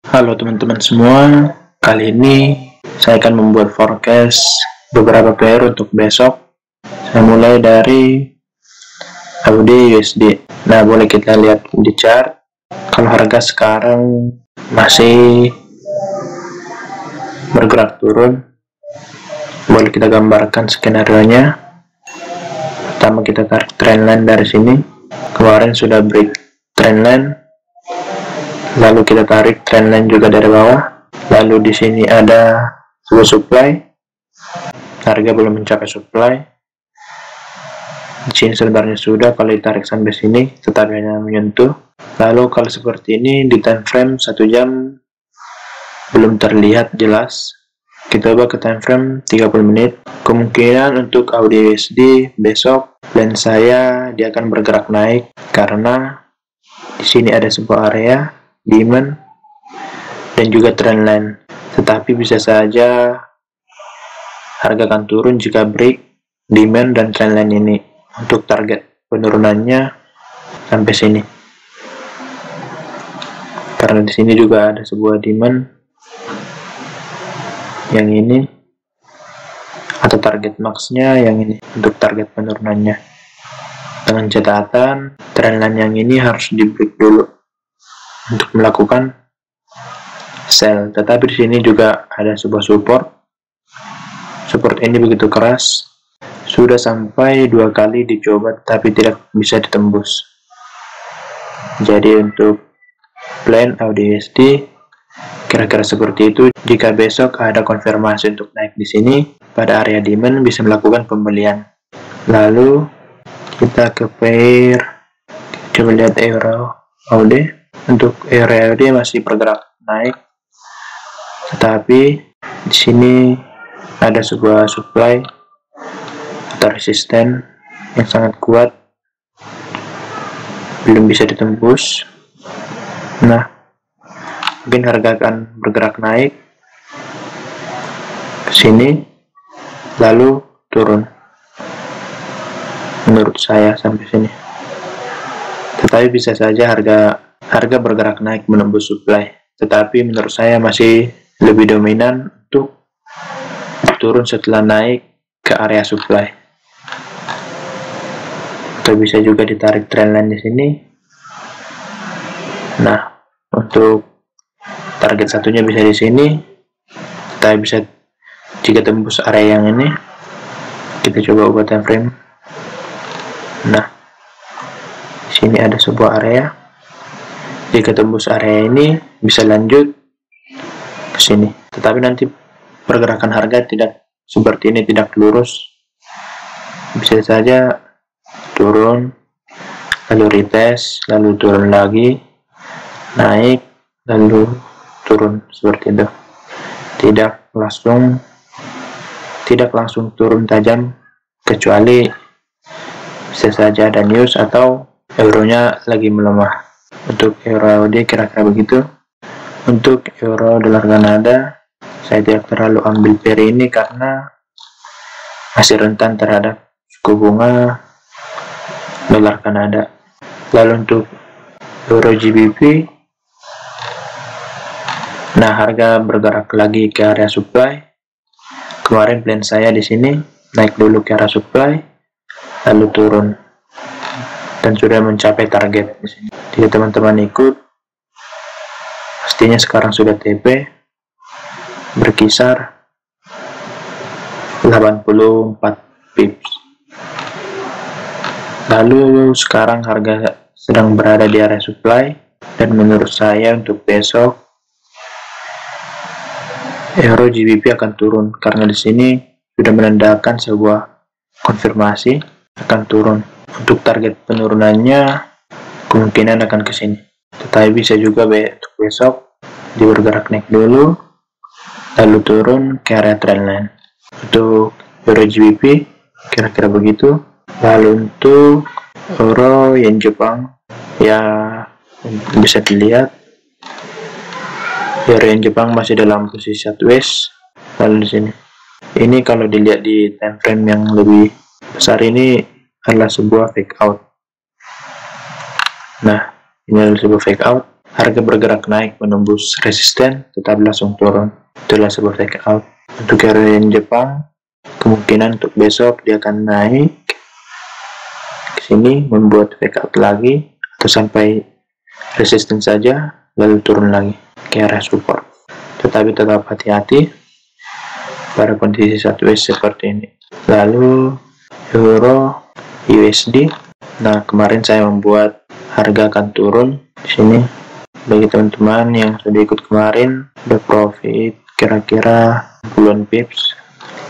Halo teman-teman semua, kali ini saya akan membuat forecast beberapa pair untuk besok. Saya mulai dari AUD USD. Nah, boleh kita lihat di chart. Kalau harga sekarang masih bergerak turun, boleh kita gambarkan skenario-nya. Pertama kita tarik trendline dari sini. Kemarin sudah break trendline. Lalu kita tarik trendline juga dari bawah. Lalu di sini ada sebuah supply. Harga belum mencapai supply. Di sini sebenarnya sudah kalau ditarik sampai sini, tetapi hanya menyentuh. Lalu kalau seperti ini di time frame 1 jam belum terlihat jelas. Kita coba ke time frame 30 menit. Kemungkinan untuk AUD USD besok plan saya dia akan bergerak naik karena di sini ada sebuah area demand dan juga trendline, tetapi bisa saja harga akan turun jika break demand dan trendline ini. Untuk target penurunannya sampai sini, karena di sini juga ada sebuah demand yang ini, atau target maxnya yang ini untuk target penurunannya, dengan catatan trendline yang ini harus di break dulu untuk melakukan sell. Tetapi di sini juga ada sebuah support ini begitu keras, sudah sampai 2 kali dicoba tapi tidak bisa ditembus. Jadi untuk plan AUD USD kira-kira seperti itu. Jika besok ada konfirmasi untuk naik di sini pada area demand, bisa melakukan pembelian. Lalu kita ke pair, coba lihat euro AUD. Untuk euro AUD masih bergerak naik, tetapi di sini ada sebuah supply atau resisten yang sangat kuat, belum bisa ditembus. Nah, mungkin harga akan bergerak naik ke sini lalu turun menurut saya sampai sini, tetapi bisa saja harga bergerak naik menembus supply, tetapi menurut saya masih lebih dominan untuk turun setelah naik ke area supply. Atau bisa juga ditarik trendline di sini. Nah, untuk target satunya bisa di sini, tapi bisa jika tembus area yang ini. Kita coba ubah time frame. Nah, di sini ada sebuah area. Jika tembus area ini bisa lanjut ke sini, tetapi nanti pergerakan harga tidak seperti ini, tidak lurus, bisa saja turun lalu retest, lalu turun lagi, naik lalu turun, seperti itu. Tidak langsung turun tajam, kecuali bisa saja ada news atau euronya lagi melemah. Untuk euro AUD kira-kira begitu. Untuk euro dolar Kanada saya tidak terlalu ambil pair ini karena masih rentan terhadap suku bunga dolar Kanada. Lalu untuk euro GBP, nah harga bergerak lagi ke area supply. Kemarin plan saya di sini naik dulu ke area supply lalu turun dan sudah mencapai target di sini. Jadi teman-teman ikut, pastinya sekarang sudah TP berkisar 84 pips. Lalu sekarang harga sedang berada di area supply, dan menurut saya untuk besok euro GBP akan turun karena di sini sudah menandakan sebuah konfirmasi akan turun. Untuk target penurunannya kemungkinan akan ke sini, tetapi bisa juga untuk besok dia bergerak naik dulu lalu turun ke area trendline. Untuk euro GBP kira-kira begitu. Lalu untuk euro yen Jepang, ya bisa dilihat euro yen Jepang masih dalam posisi sideways. Lalu di sini, ini kalau dilihat di time frame yang lebih besar, ini adalah sebuah fake out. Nah, ini adalah sebuah fake out. harga bergerak naik menembus resisten tetapi langsung turun. Itulah sebuah fake out. Untuk area Jepang, kemungkinan untuk besok dia akan naik ke sini membuat fake out lagi atau sampai resisten saja lalu turun lagi ke area support. Tetapi tetap hati-hati pada kondisi 1S seperti ini. Lalu Euro USD. Nah, kemarin saya membuat harga akan turun di sini. Bagi teman-teman yang sudah ikut kemarin, udah profit kira-kira puluhan pips.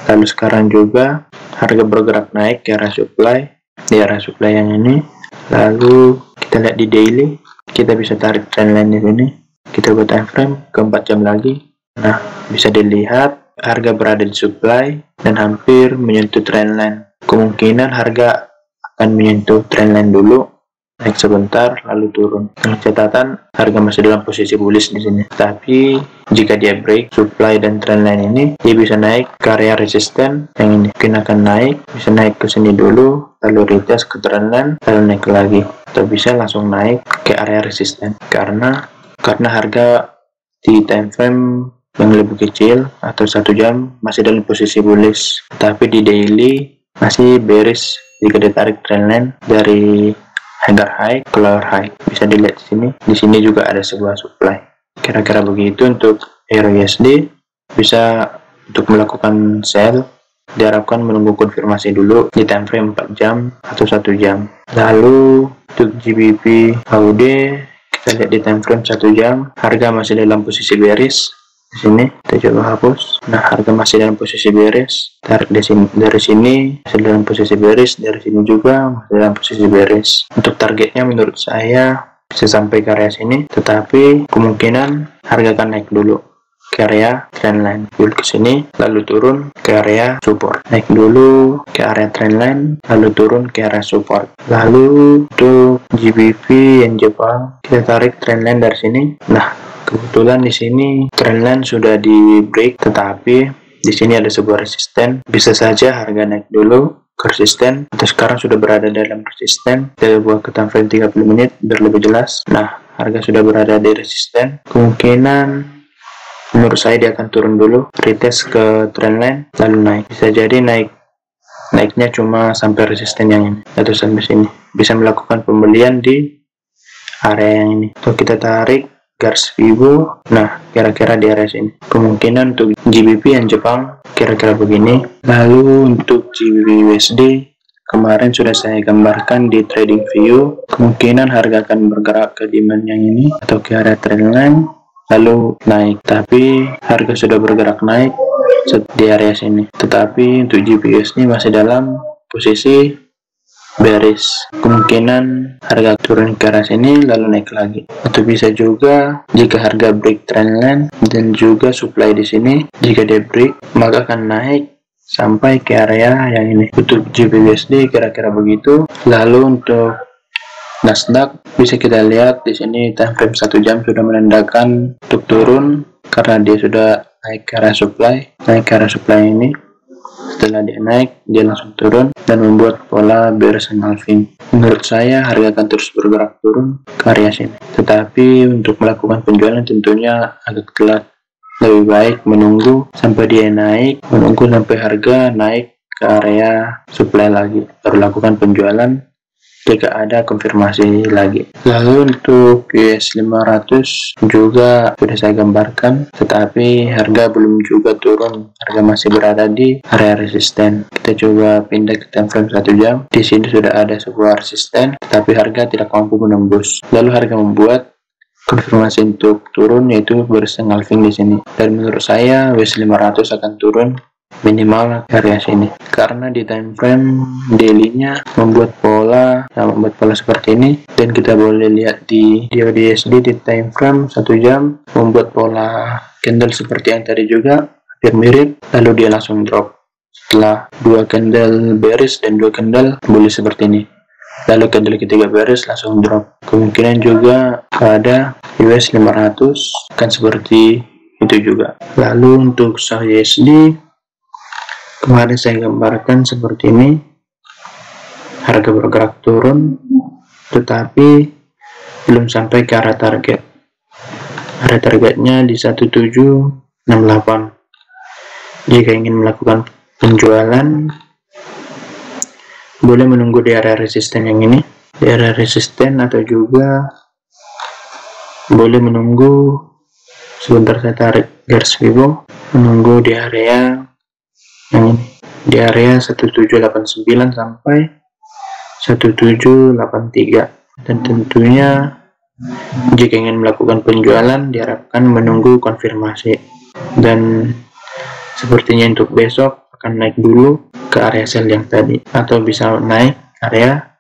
Lalu sekarang juga harga bergerak naik ke area supply, di area supply yang ini. Lalu kita lihat di daily, kita bisa tarik trendline di sini. Kita buat time frame ke 4 jam lagi. Nah, bisa dilihat harga berada di supply dan hampir menyentuh trendline. Kemungkinan harga akan menyentuh trendline dulu, naik sebentar lalu turun. Dengan catatan harga masih dalam posisi bullish di sini. Tapi jika dia break supply dan trendline ini, dia bisa naik ke area resisten yang ini. Mungkin akan naik, bisa naik ke sini dulu, lalu retest ke trendline, lalu naik lagi. Atau bisa langsung naik ke area resisten. Karena harga di time frame yang lebih kecil atau 1 jam masih dalam posisi bullish. Tapi di daily masih bearish jika ditarik trendline dari higher high ke lower high. Bisa dilihat di sini. Di sini juga ada sebuah supply. Kira-kira begitu untuk Euro USD. Bisa untuk melakukan sell, diharapkan menunggu konfirmasi dulu di time frame 4 jam atau 1 jam. Lalu untuk GBP AUD, kita lihat di time frame 1 jam, harga masih dalam posisi bearish. Di sini kita coba hapus. Nah, harga masih dalam posisi bearish. Tarik dari sini masih dalam posisi bearish, dari sini juga masih dalam posisi bearish. Untuk targetnya menurut saya bisa sampai ke area sini, tetapi kemungkinan harga akan naik dulu ke area trendline, dulu ke sini lalu turun ke area support. Naik dulu ke area trendline lalu turun ke area support. Lalu untuk GBP yen Jepang, kita tarik trendline dari sini. Nah, kebetulan di sini trendline sudah di break, tetapi di sini ada sebuah resisten. Bisa saja harga naik dulu ke resisten, atau sekarang sudah berada dalam resisten. Kita buat ke time frame 30 menit biar lebih jelas. Nah, harga sudah berada di resisten. Kemungkinan menurut saya dia akan turun dulu, retest ke trendline lalu naik. Bisa jadi naiknya cuma sampai resisten yang ini atau sampai sini. Bisa melakukan pembelian di area yang ini. Untuk kita tarik garis Fibo, nah kira-kira di area sini. Kemungkinan untuk GBP yang Jepang kira-kira begini. Lalu untuk GBP USD kemarin sudah saya gambarkan di trading view. Kemungkinan harga akan bergerak ke demand yang ini atau ke area trendline lalu naik. Tapi harga sudah bergerak naik di area sini. Tetapi untuk GBP USD masih dalam posisi bearish. Kemungkinan harga turun ke arah sini lalu naik lagi. Atau bisa juga jika harga break trendline dan juga supply di sini, jika dia break maka akan naik sampai ke area yang ini. Untuk GBP/USD kira-kira begitu. Lalu untuk Nasdaq bisa kita lihat di sini time frame 1 jam sudah menandakan untuk turun karena dia sudah naik ke area supply ini. Setelah dia naik, dia langsung turun dan membuat pola bearish engulfing. Menurut saya harga akan terus bergerak turun ke area sini. Tetapi untuk melakukan penjualan tentunya agak telat. Lebih baik menunggu sampai dia naik, menunggu sampai harga naik ke area supply lagi, baru lakukan penjualan jika ada konfirmasi lagi. Lalu untuk US 500 juga sudah saya gambarkan, tetapi harga belum juga turun, harga masih berada di area resisten. Kita coba pindah ke time frame 1 jam. Di sini sudah ada sebuah resisten, tetapi harga tidak mampu menembus. Lalu harga membuat konfirmasi untuk turun, yaitu bearish engulfing di sini. Dan menurut saya US 500 akan turun minimal area sini, karena di time frame daily-nya membuat pola seperti ini. Dan kita boleh lihat di USD di time frame 1 jam membuat pola candle seperti yang tadi juga hampir mirip, lalu dia langsung drop setelah 2 candle bearish dan 2 candle bullish seperti ini. Lalu candle ketiga bearish langsung drop. Kemungkinan juga pada US 500 akan seperti itu juga. Lalu untuk USD kemarin saya gambarkan seperti ini, harga bergerak turun tetapi belum sampai ke arah target. area targetnya di 1768. Jika ingin melakukan penjualan, boleh menunggu di area resisten yang ini, di area resisten, atau juga boleh menunggu sebentar. Saya tarik garis vivo, menunggu di area yang ini, di area 1789 sampai 1783. Dan tentunya jika ingin melakukan penjualan diharapkan menunggu konfirmasi, dan sepertinya untuk besok akan naik dulu ke area sell yang tadi, atau bisa naik area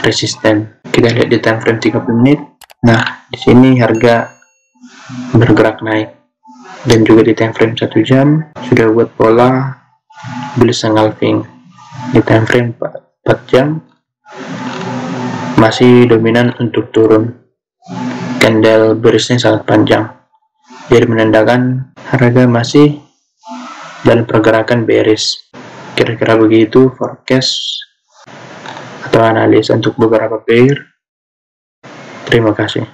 resisten. Kita lihat di time frame 30 menit. Nah, di sini harga bergerak naik, dan juga di time frame 1 jam sudah buat pola bullish engulfing. Di time frame 4 jam masih dominan untuk turun, candle bearishnya sangat panjang, jadi menandakan harga masih dalam pergerakan bearish. Kira-kira begitu forecast atau analisa untuk beberapa pair. Terima kasih.